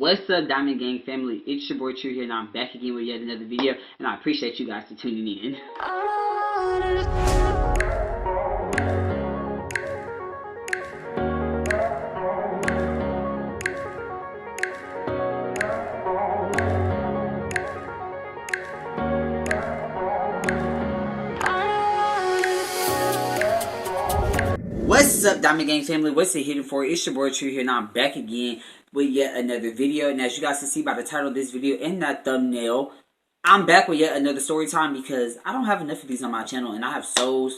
What's up, Diamond Gang family? It's your boy True here, and I'm back again with yet another video, and I appreciate you guys for tuning in. What's up, Diamond Gang family? What's it hitting for? It's your boy True here, and I'm back again with yet another video. And as you guys can see by the title of this video and that thumbnail, I'm back with yet another story time because I don't have enough of these on my channel, and I have so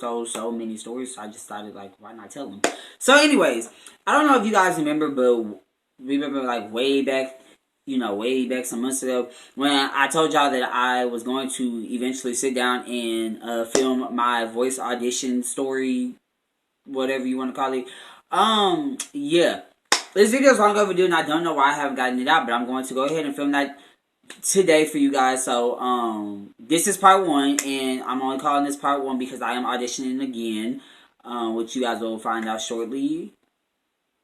many stories. So I just started like, why not tell them? So, anyways, I don't know if you guys remember, but remember like way back some months ago, when I told y'all that I was going to eventually sit down and film my voice audition story, whatever you want to call it. Yeah. This video is long overdue, and I don't know why I haven't gotten it out, but I'm going to go ahead and film that today for you guys. So, this is part 1, and I'm only calling this part 1 because I am auditioning again, which you guys will find out shortly,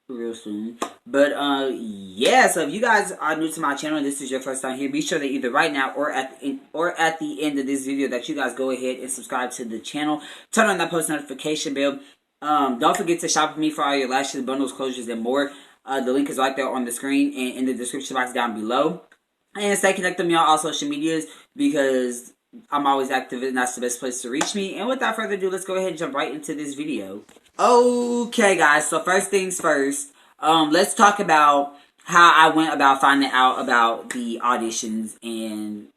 real soon. But, yeah, so if you guys are new to my channel and this is your first time here, be sure that either right now or at the end of this video that you guys go ahead and subscribe to the channel, turn on that post notification bell. Don't forget to shop with me for all your lashes, bundles, closures, and more. The link is right there on the screen and in the description box down below. And stay connected with me on all social medias because I'm always active and that's the best place to reach me. And without further ado, let's go ahead and jump right into this video. Okay, guys. So first things first, let's talk about how I went about finding out about the auditions and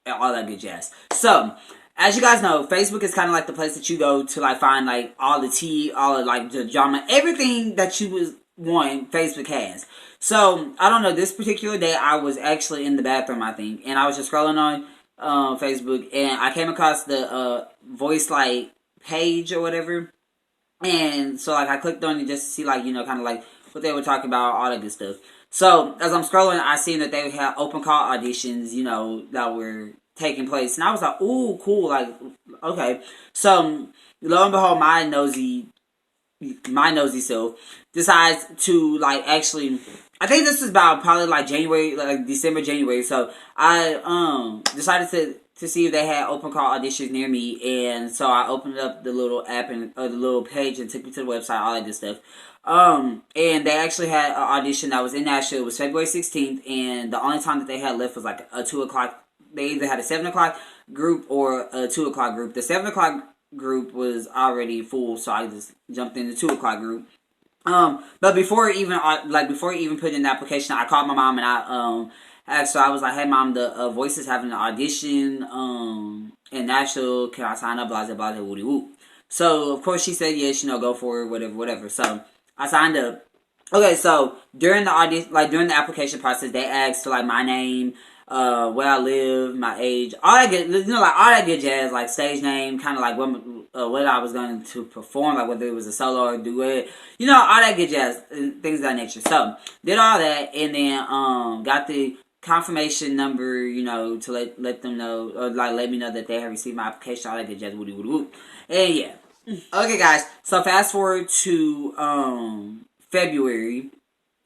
all that good jazz. So, as you guys know, Facebook is kind of like the place that you go to like find like all the tea, all of like the drama, everything that you was wanting, Facebook has. So, I don't know, this particular day I was actually in the bathroom, I think, and I was just scrolling on Facebook, and I came across the voice like page or whatever, and so like I clicked on it just to see like, you know, kind of like what they were talking about, all that good stuff. So, as I'm scrolling, I seen that they had open call auditions, you know, that were taking place, and I was like, ooh, cool, like, okay. So, lo and behold, my nosy self decides to, like, actually, I think this is about probably, like, January, like, December, January, so I, decided to see if they had open call auditions near me, and so I opened up the little app and, the little page and took me to the website, all that good stuff. And they actually had an audition that was in Nashville. It was February 16th, and the only time that they had left was, like, a 2 o'clock. They either had a 7 o'clock group or a 2 o'clock group. The 7 o'clock group was already full, so I just jumped in the 2 o'clock group. But before even putting in the application, I called my mom and I asked her. I was like, "Hey, mom, the Voice is having an audition in Nashville. Can I sign up?" Blah blah blah, woody woo. So of course she said yes. You know, go for it, whatever. So I signed up. Okay, so during the audition, like during the application process, they asked for like my name, where I live, my age, all that good, you know, like all that good jazz, like stage name, kind of like what I was going to perform, like whether it was a solo or duet, you know, all that good jazz, things of that nature. So did all that, and then got the confirmation number, you know, to let them know, or like let me know that they have received my application, all that good jazz, woody woody woo, and yeah. Okay, guys. So fast forward to February.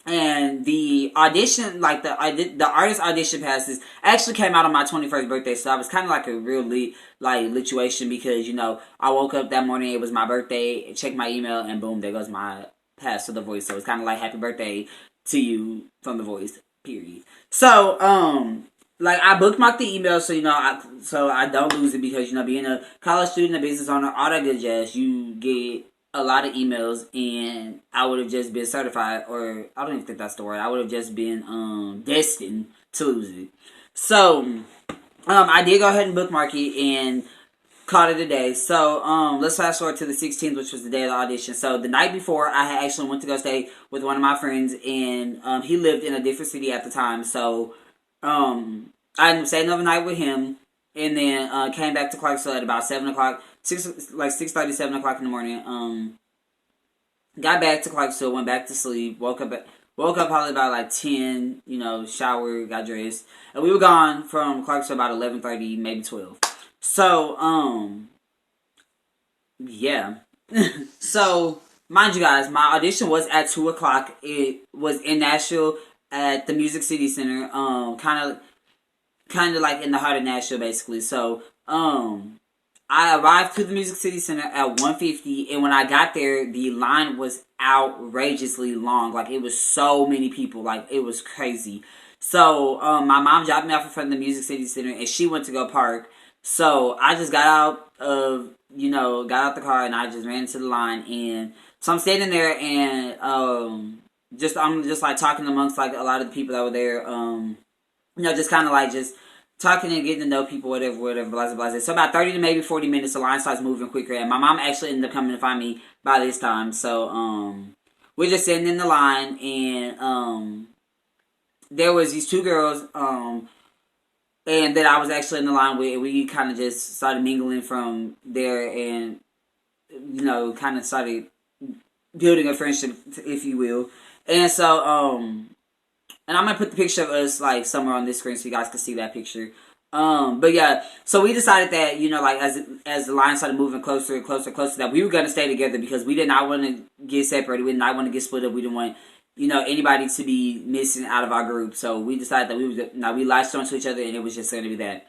And the audition, like the artist audition passes actually came out on my 21st birthday, so I was kind of like a real lituation because, you know, I woke up that morning, it was my birthday, checked my email, and boom, there goes my pass to The Voice. So it's kind of like happy birthday to you from The Voice, period. So, like I bookmarked the email so, you know, I don't lose it because, you know, being a college student, a business owner, all that good jazz, you get a lot of emails, and I would have just been certified, or I don't even think that's the word. I would have just been destined to lose it. So I did go ahead and bookmark it and called it a day. So let's fast forward to the 16th, which was the day of the audition. So the night before, I had actually went to go stay with one of my friends, and he lived in a different city at the time. So I stayed another night with him, and then came back to Clarksville at about 7 o'clock. 6:30, 7 o'clock in the morning. Got back to Clarksville, went back to sleep, woke up probably about like 10, you know, showered, got dressed. And we were gone from Clarksville about 11:30, maybe 12. So, yeah. So, mind you guys, my audition was at 2 o'clock. It was in Nashville at the Music City Center, kind of like in the heart of Nashville, basically. So, I arrived to the Music City Center at 1:50, and when I got there, the line was outrageously long. Like, it was so many people. Like, it was crazy. So, my mom dropped me off in front of the Music City Center, and she went to go park. So, I just got out of, got out the car, and I just ran into the line, and so I'm standing there, and, I'm just, like, talking amongst, like, a lot of the people that were there, just kind of, like, just talking and getting to know people, whatever, blah, blah, blah. So about 30 to maybe 40 minutes, the line starts moving quicker. And my mom actually ended up coming to find me by this time. So, we're just sitting in the line, and, there was these two girls, and that I was actually in the line with. We kind of just started mingling from there and, kind of started building a friendship, if you will. And so, and I'm going to put the picture of us, like, somewhere on this screen so you guys can see that picture. But yeah, so we decided that, like, as the line started moving closer and closer and closer, that we were going to stay together because we did not want to get separated. We did not want to get split up. We didn't want, anybody to be missing out of our group. So we decided that we latched onto each other, and it was just going to be that.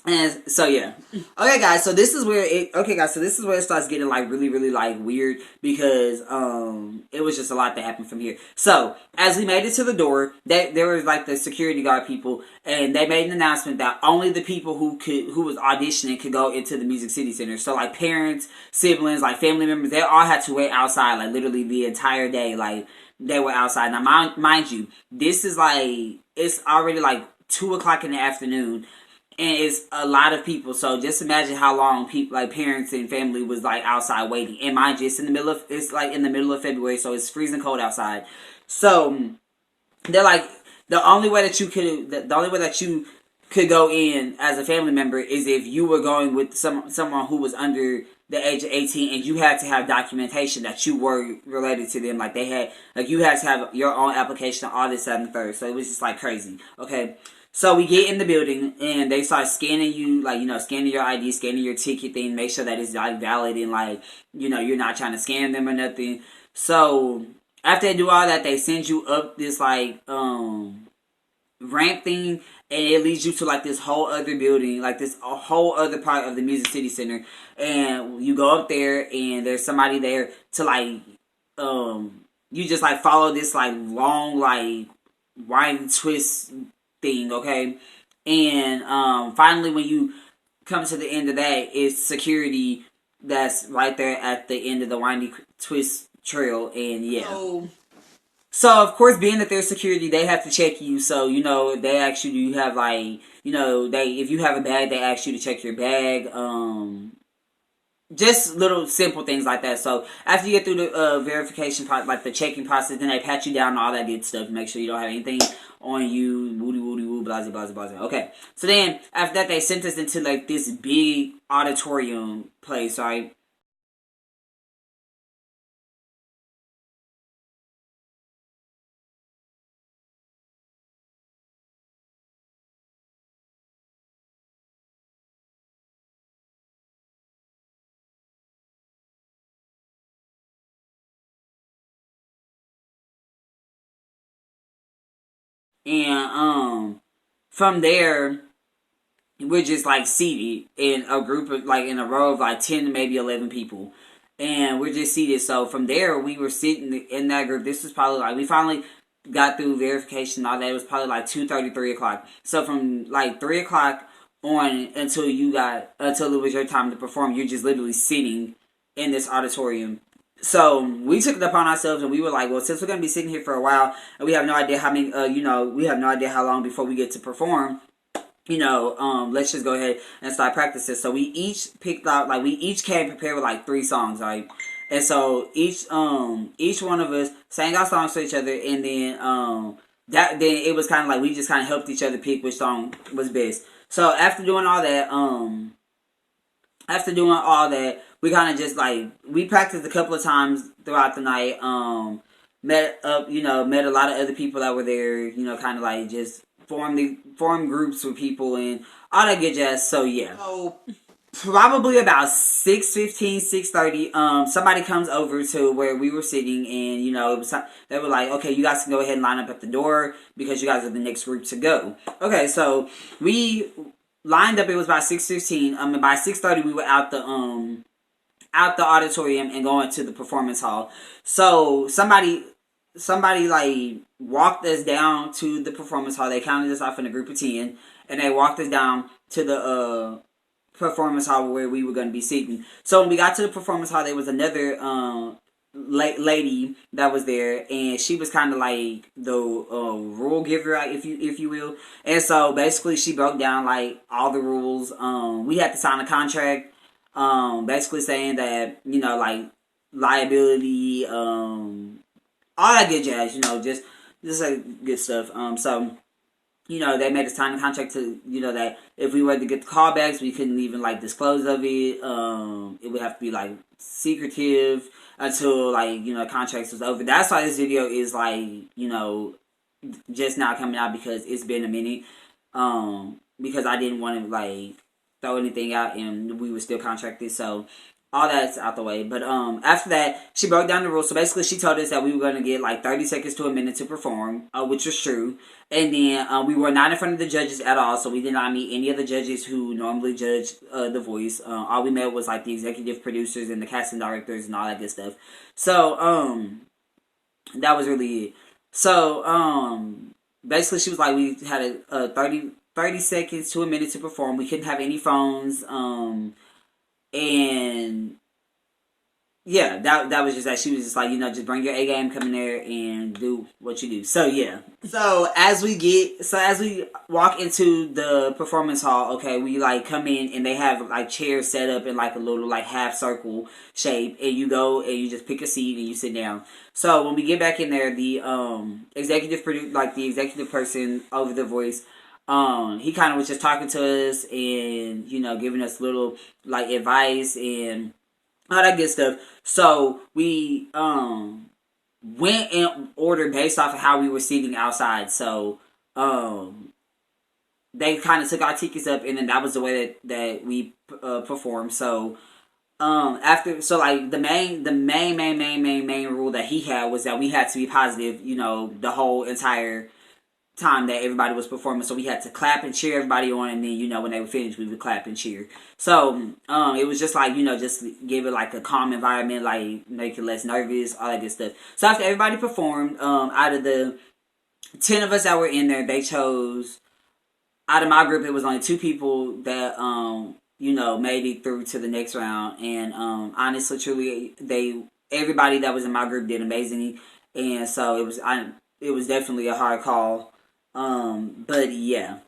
And so yeah, okay guys, so this is where it starts getting like really, really like weird because it was just a lot that happened from here. So as we made it to the door, there was like the security guard people, and they made an announcement that only the people who was auditioning could go into the Music City Center. So like parents, siblings, like family members, they all had to wait outside like literally the entire day. Like they were outside. Now mind you, this is like it's already like 2:00 in the afternoon. And it's a lot of people, so just imagine how long people, like parents and family, was like outside waiting. And mind you, it's in the middle of February, so it's freezing cold outside. So they're like the only way that you could go in as a family member is if you were going with someone who was under the age of 18, and you had to have documentation that you were related to them. Like you had to have your own application, all this, that, and the third. So it was just like crazy. Okay. So we get in the building, and they start scanning you, like, scanning your ID, scanning your ticket thing, make sure that it's, like, valid, and, like, you're not trying to scam them or nothing. So after they do all that, they send you up this, like, ramp thing, and it leads you to, like, this whole other building, like, a whole other part of the Music City Center. And you go up there, and there's somebody there to, like, you just, like, follow this, like, long, like, wind twist thing, okay? And finally, when you come to the end of that, it's security that's right there at the end of the windy twist trail. And yeah, so of course, being that there's security, they have to check you. So they ask you, do you have like if you have a bag, they ask you to check your bag. Just little simple things like that. So after you get through the verification part, like the checking process, then they pat you down and all that good stuff to make sure you don't have anything on you, woody woo, blah blah blah blah. Okay, so then after that, they sent us into like this big auditorium place, right? And from there, we're just like seated in a group of like in a row of like 10 to maybe 11 people, and we're just seated. So from there, we were sitting in that group. This was probably like we finally got through verification and all that. It was probably like 2:30, 3:00. So from like 3:00 on until it was your time to perform, you're just literally sitting in this auditorium. So we took it upon ourselves, and we were like, well, since we're gonna be sitting here for a while, and we have no idea how many, we have no idea how long before we get to perform. Let's just go ahead and start practicing. So we each picked out, like, we each came prepared with like 3 songs, right? And so each one of us sang our songs to each other, and then then it was kind of like we just kind of helped each other pick which song was best. So after doing all that, we kind of just like we practiced a couple of times throughout the night. Met a lot of other people that were there. Kind of like just form groups with people and all that good jazz. So yeah. probably about 6:15, 6:30, somebody comes over to where we were sitting, and it was, they were like, okay, you guys can go ahead and line up at the door because you guys are the next group to go. Okay, so we lined up. It was about 6:15. And by 6:30 we were out the auditorium and going to the performance hall. So somebody like walked us down to the performance hall. They counted us off in a group of 10, and they walked us down to the performance hall where we were going to be sitting. So when we got to the performance hall, there was another lady that was there, and she was kind of like the rule giver, if you will. And so basically, she broke down like all the rules. We had to sign a contract, basically saying that like liability, all that good jazz. Just like good stuff. So. They made us sign a contract to, that if we were to get the callbacks, we couldn't even, like, dispose of it. It would have to be, like, secretive until, like, contracts was over. That's why this video is, like, just now coming out, because it's been a minute. Because I didn't want to, like, throw anything out, and we were still contracted, so all that's out the way. But after that, she broke down the rules. So basically, she told us that we were going to get like 30 seconds to a minute to perform, which was true. And then we were not in front of the judges at all, so we did not meet any of the judges who normally judge The Voice. All we met was like the executive producers and the casting directors and all that good stuff. So that was really it. So basically, she was like, we had a 30 seconds to a minute to perform. We couldn't have any phones. And yeah, that was just that. She was just like, just bring your A game, come in there and do what you do. So yeah. So as we walk into the performance hall, okay, we like come in and they have like chairs set up in like a little like half circle shape, and you go and you just pick a seat and you sit down. So when we get back in there, the executive person over The Voice, he kind of was just talking to us and, giving us little, like, advice and all that good stuff. So, we, went in order based off of how we were sitting outside. So, they kind of took our tickets up, and then that was the way that we, performed. So, the main rule that he had was that we had to be positive, the whole entire time that everybody was performing. So we had to clap and cheer everybody on, and then when they were finished, we would clap and cheer. So it was just like just give it like a calm environment, like make it less nervous, all that good stuff. So after everybody performed, out of the 10 of us that were in there, they chose, out of my group, it was only 2 people that made it through to the next round. And honestly, truly, everybody that was in my group did amazing, and so it was definitely a hard call. But yeah.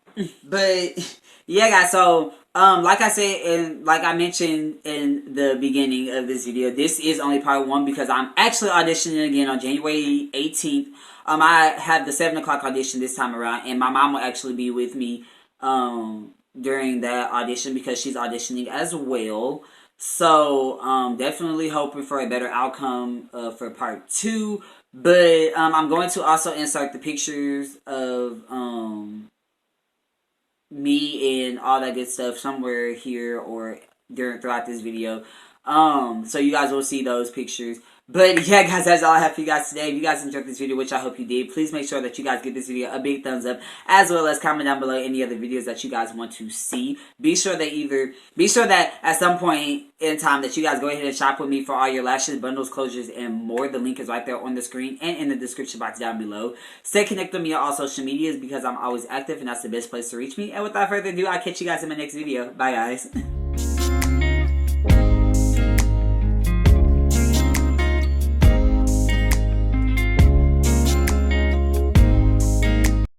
Guys, so, like I said, and like I mentioned in the beginning of this video, this is only part 1 because I'm actually auditioning again on January 18th. I have the 7 o'clock audition this time around, and my mom will actually be with me, during that audition because she's auditioning as well. So, definitely hoping for a better outcome, for part 2. But I'm going to also insert the pictures of me and all that good stuff somewhere here or throughout this video. So you guys will see those pictures. But yeah, guys, that's all I have for you guys today. If you guys enjoyed this video, which I hope you did, please make sure that you guys give this video a big thumbs up, as well as comment down below any other videos that you guys want to see. Be sure that at some point in time that you guys go ahead and shop with me for all your lashes, bundles, closures, and more. The link is right there on the screen and in the description box down below. Stay connected with me on all social medias because I'm always active and that's the best place to reach me. And without further ado, I'll catch you guys in my next video. Bye, guys.